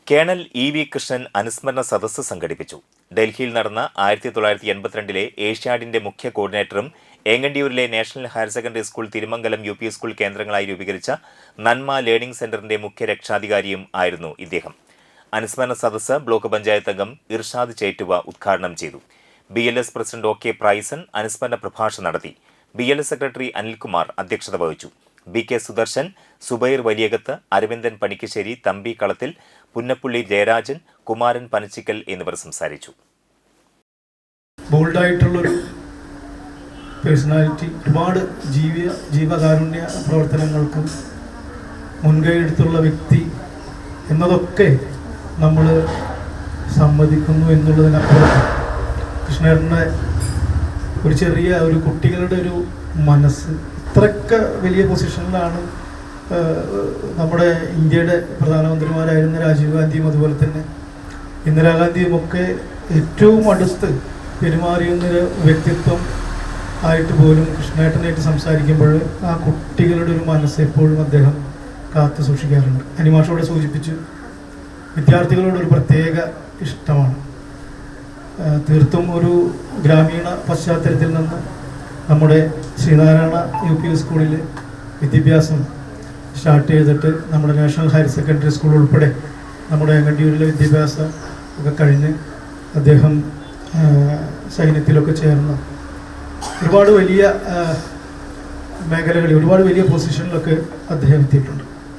Colonel ഇ.വി. Krishnan അനുസ്മരണ സദസ്സ് സംഘടിപ്പിച്ചു. ഡൽഹിയിൽ നടന്ന 1982 ഏഷ്യാഡിന്റെ മുഖ്യ കോർഡിനേറ്ററും ഏങ്ങണ്ടിയൂരിലെ national higher secondary school, Thirumangalam UP പി സ്കൂൾ കേന്ദ്രങ്ങളായി രൂപീകരിച്ച നന്മ ലേണിംഗ് സെന്ററിന്റെ മുഖ്യ രക്ഷാധികാരിയും ആയിരുന്നു ഇദ്ദേഹം. അനുസ്മരണ സദസ്സ് ബ്ലോക്ക് പഞ്ചായത്ത് അംഗം ഇർഷാദ് ചേറ്റുവ ഉദ്ഘാടനം ചെയ്തു. BLS പ്രസിഡന്റ് OK പ്രൈസൺ അനുസ്മരണ പ്രഭാഷണം നടത്തി. BLS സെക്രട്ടറി അനിൽകുമാർ അധ്യക്ഷത വഹിച്ചു. BK സുദർശൻ, സുബൈർ വലിയകത്ത്, അരവിന്ദൻ പണിക്കശ്ശേരി, തമ്പി കളത്തിൽ, പുന്നപ്പുള്ളി ജയരാജൻ, കുമാരൻ പനച്ചിക്കൽ എന്നിവർ സംസാരിച്ചു. ബോൾഡായിട്ടുള്ളൊരു പേഴ്സണാലിറ്റി, ഒരുപാട് ജീവകാരുണ്യ പ്രവർത്തനങ്ങൾക്ക് മുൻകൈയെടുത്തുള്ള വ്യക്തി എന്നതൊക്കെ നമ്മൾ സമ്മതിക്കുന്നു എന്നുള്ളതിനപ്പുറം കൃഷ്ണേട്ടൻ്റെ ഒരു ചെറിയ ഒരു കുട്ടികളുടെ ഒരു മനസ്സ് ഇത്രയൊക്കെ വലിയ പൊസിഷനിലാണ്. നമ്മുടെ ഇന്ത്യയുടെ പ്രധാനമന്ത്രിമാരായിരുന്ന രാജീവ് ഗാന്ധിയും അതുപോലെ തന്നെ ഇന്ദിരാഗാന്ധിയും ഒക്കെ ഏറ്റവും അടുത്ത് പെരുമാറിയുന്നൊരു വ്യക്തിത്വം ആയിട്ട് പോലും കൃഷ്ണേട്ടനായിട്ട് സംസാരിക്കുമ്പോൾ ആ കുട്ടികളുടെ ഒരു മനസ്സ് എപ്പോഴും അദ്ദേഹം കാത്തു സൂക്ഷിക്കാറുണ്ട്. അനിമാഷോടെ സൂചിപ്പിച്ചു, വിദ്യാർത്ഥികളോടൊരു പ്രത്യേക ഇഷ്ടമാണ്. തീർത്തും ഒരു ഗ്രാമീണ പശ്ചാത്തലത്തിൽ നിന്ന് നമ്മുടെ ശ്രീനാരായണ UP സ്കൂളിൽ വിദ്യാഭ്യാസം സ്റ്റാർട്ട് ചെയ്തിട്ട് നമ്മുടെ നാഷണൽ ഹയർ സെക്കൻഡറി സ്കൂൾ ഉൾപ്പെടെ നമ്മുടെ ഏങ്ങണ്ടിയൂരിലെ വിദ്യാഭ്യാസം ഒക്കെ കഴിഞ്ഞ് അദ്ദേഹം സൈന്യത്തിലൊക്കെ ചേർന്ന് ഒരുപാട് വലിയ മേഖലകളിൽ ഒരുപാട് വലിയ പൊസിഷനിലൊക്കെ അദ്ദേഹം എത്തിയിട്ടുണ്ട്.